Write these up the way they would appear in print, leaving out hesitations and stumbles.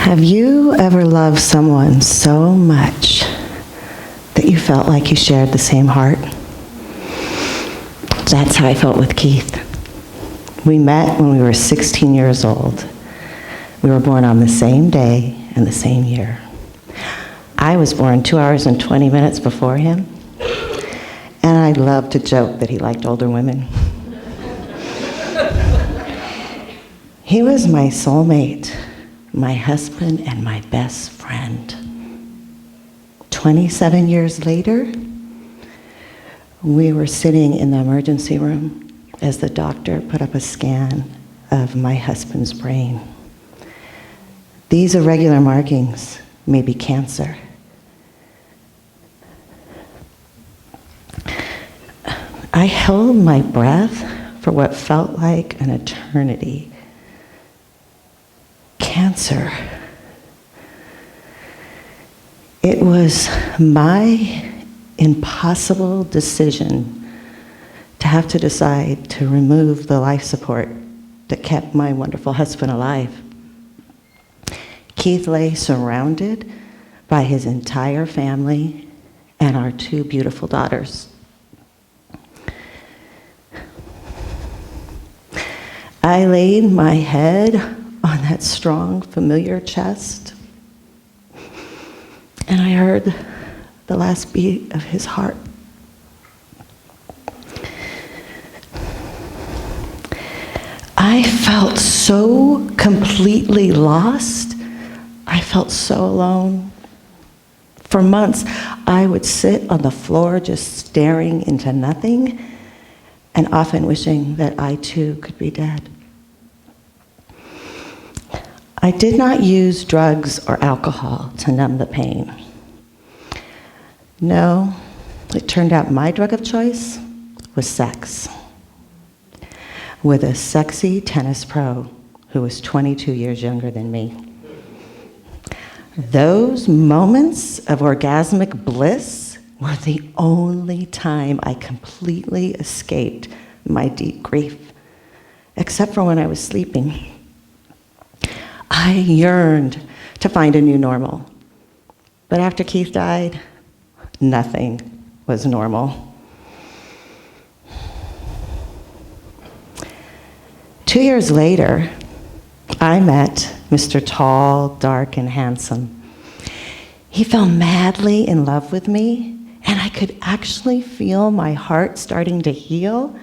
Have you ever loved someone so much that you felt like you shared the same heart? That's how I felt with Keith. We met when we were 16 years old. We were born on the same day and the same year. I was born 2 hours and 20 minutes before him, and I love to joke that he liked older women. He was my soulmate, my husband, and my best friend. 27 years later, we were sitting in the emergency room as the doctor put up a scan of my husband's brain. These irregular markings may be cancer. I held my breath for what felt like an eternity. Cancer. It was my impossible decision to have to decide to remove the life support that kept my wonderful husband alive. Keith lay surrounded by his entire family and our 2 beautiful daughters. I laid my head on that strong, familiar chest, and I heard the last beat of his heart. I felt so completely lost. I felt so alone. For months, I would sit on the floor just staring into nothing, and often wishing that I too could be dead. I did not use drugs or alcohol to numb the pain. No, it turned out my drug of choice was sex, with a sexy tennis pro who was 22 years younger than me. Those moments of orgasmic bliss were the only time I completely escaped my deep grief, except for when I was sleeping. I yearned to find a new normal. But after Keith died, nothing was normal. 2 years later, I met Mr. Tall, dark, and handsome. He fell madly in love with me, and I could actually feel my heart starting to heal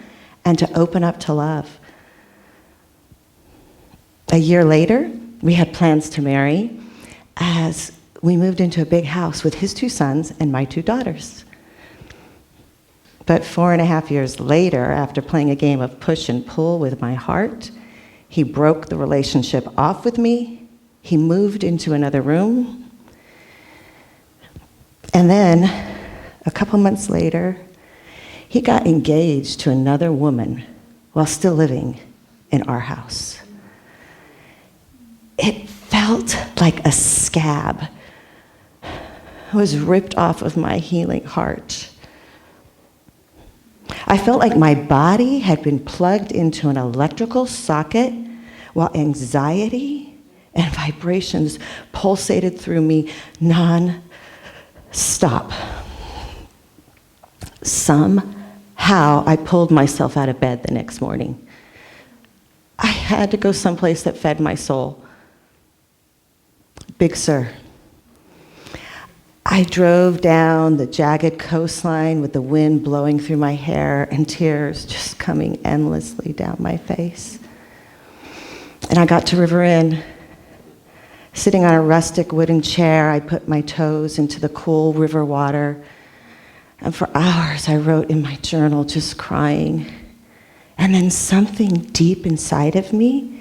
and to open up to love. A year later, we had plans to marry as we moved into a big house with his 2 sons and my 2 daughters. But 4.5 years later, after playing a game of push and pull with my heart, he broke the relationship off with me. He moved into another room. And then, a couple months later, he got engaged to another woman while still living in our house. It felt like a scab was ripped off of my healing heart. I felt like my body had been plugged into an electrical socket while anxiety and vibrations pulsated through me non-stop. Somehow, I pulled myself out of bed the next morning. I had to go someplace that fed my soul. Big Sur. I drove down the jagged coastline with the wind blowing through my hair and tears just coming endlessly down my face. And I got to River Inn. Sitting on a rustic wooden chair, I put my toes into the cool river water. And for hours, I wrote in my journal, just crying. And then something deep inside of me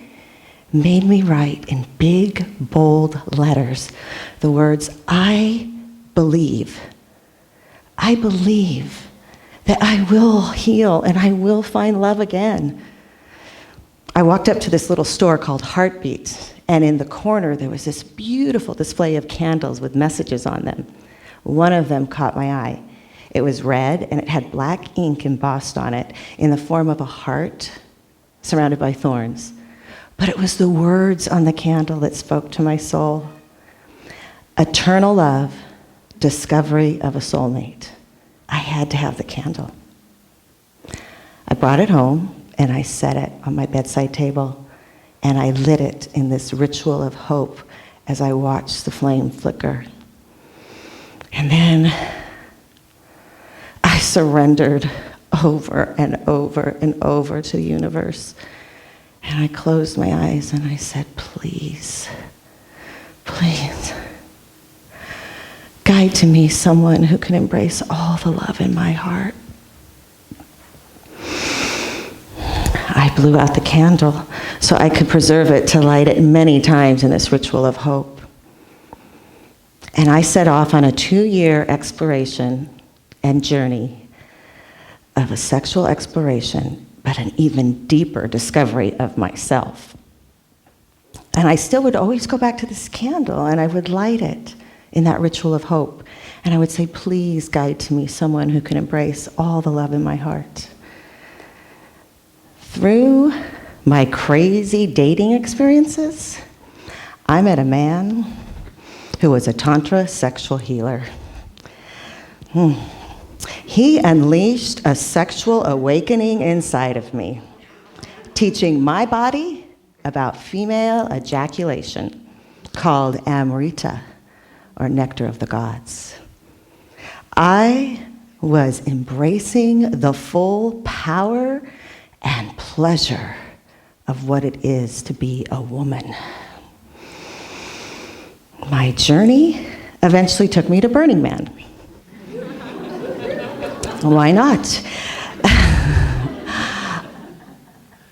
made me write in big, bold letters the words, I believe that I will heal and I will find love again. I walked up to this little store called Heartbeat, and in the corner there was this beautiful display of candles with messages on them. One of them caught my eye. It was red, and it had black ink embossed on it in the form of a heart surrounded by thorns. but it was the words on the candle that spoke to my soul. Eternal love, discovery of a soulmate. I had to have the candle. I brought it home and I set it on my bedside table and I lit it in this ritual of hope as I watched the flame flicker. And then I surrendered over and over and over to the universe. And I closed my eyes and I said, please, please, guide to me someone who can embrace all the love in my heart. I blew out the candle so I could preserve it to light it many times in this ritual of hope. And I set off on a 2-year exploration and journey of a sexual exploration, but an even deeper discovery of myself. And I still would always go back to this candle and I would light it in that ritual of hope. And I would say, please guide to me someone who can embrace all the love in my heart. Through my crazy dating experiences, I met a man who was a Tantra sexual healer. He unleashed a sexual awakening inside of me, teaching my body about female ejaculation, called Amrita, or nectar of the gods. I was embracing the full power and pleasure of what it is to be a woman. My journey eventually took me to Burning Man. Why not?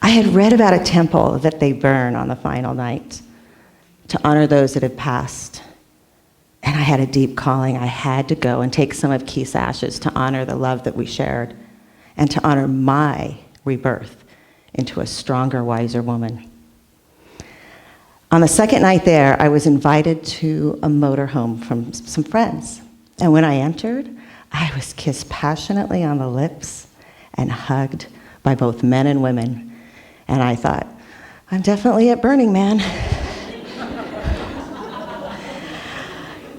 I had read about a temple that they burn on the final night to honor those that had passed. And I had a deep calling. I had to go and take some of Keith's ashes to honor the love that we shared and to honor my rebirth into a stronger, wiser woman. On the second night there, I was invited to a motorhome from some friends. And when I entered, I was kissed passionately on the lips and hugged by both men and women. And I thought, I'm definitely at Burning Man.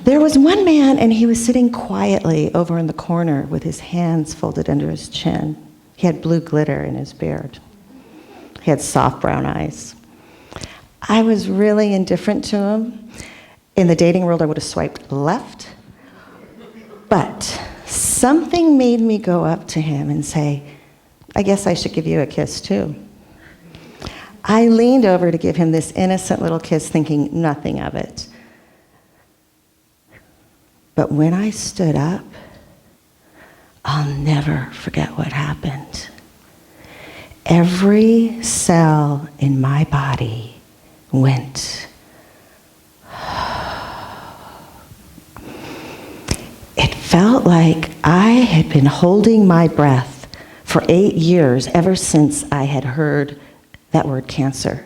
There was one man, and he was sitting quietly over in the corner with his hands folded under his chin. He had blue glitter in his beard. He had soft brown eyes. I was really indifferent to him. In the dating world, I would have swiped left. But something made me go up to him and say, I guess I should give you a kiss too. I leaned over to give him this innocent little kiss, thinking nothing of it. But when I stood up, I'll never forget what happened. Every cell in my body went. It felt like I had been holding my breath for 8 years, ever since I had heard that word cancer.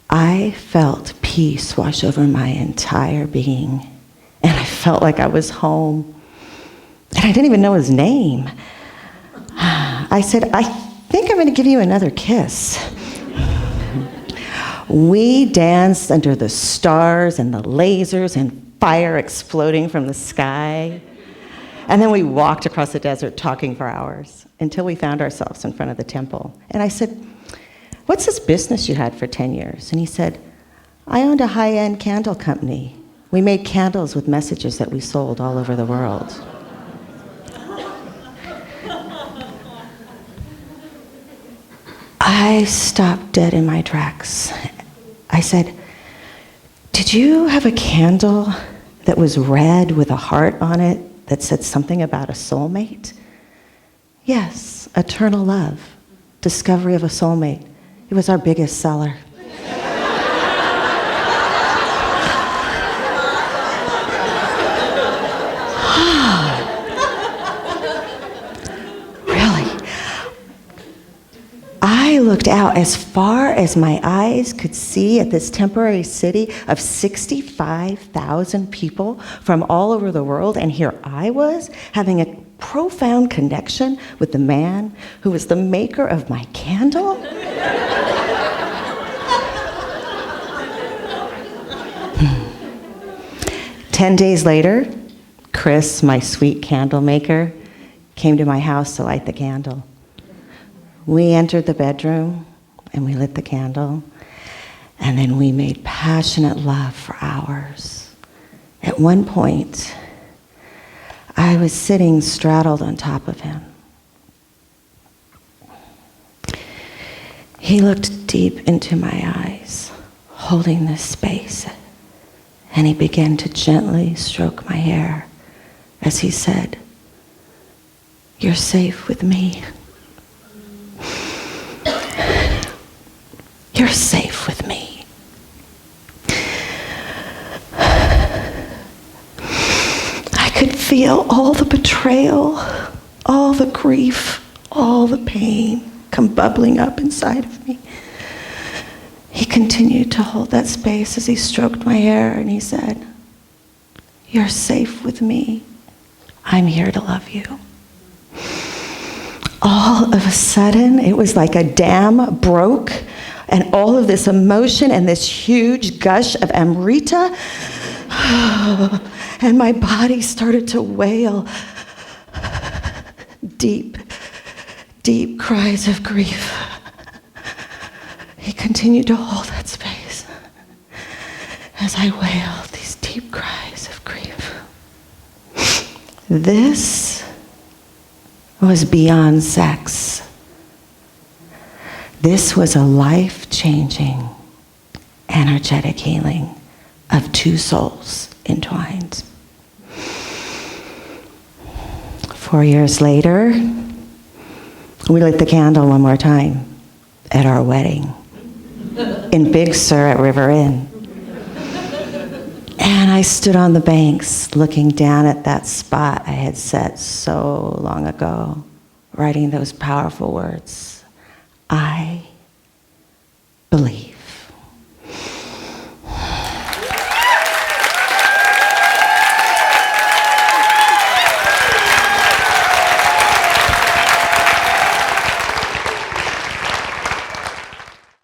I felt peace wash over my entire being, and I felt like I was home. And I didn't even know his name. I said, I think I'm going to give you another kiss. We danced under the stars and the lasers and fire exploding from the sky. And then we walked across the desert talking for hours until we found ourselves in front of the temple. And I said, what's this business you had for 10 years? And he said, I owned a high-end candle company. We made candles with messages that we sold all over the world. I stopped dead in my tracks. I said, did you have a candle that was red with a heart on it that said something about a soulmate? Yes, eternal love, discovery of a soulmate. It was our biggest seller. I looked out as far as my eyes could see at this temporary city of 65,000 people from all over the world, and here I was having a profound connection with the man who was the maker of my candle. Ten days later, Chris, my sweet candle maker, came to my house to light the candle. We entered the bedroom and we lit the candle, and then we made passionate love for hours. At one point, I was sitting straddled on top of him. He looked deep into my eyes, holding this space, and he began to gently stroke my hair as he said, "You're safe with me. You're safe with me." I could feel all the betrayal, all the grief, all the pain come bubbling up inside of me. He continued to hold that space as he stroked my hair, and he said, "You're safe with me. I'm here to love you." All of a sudden, it was like a dam broke, and all of this emotion and this huge gush of Amrita, and my body started to wail deep, deep cries of grief. He continued to hold that space as I wailed these deep cries of grief. This was beyond sex. This was a life-changing, energetic healing of two souls entwined. 4 years later, we lit the candle one more time at our wedding in Big Sur at River Inn. And I stood on the banks looking down at that spot I had set so long ago, writing those powerful words, "I believe."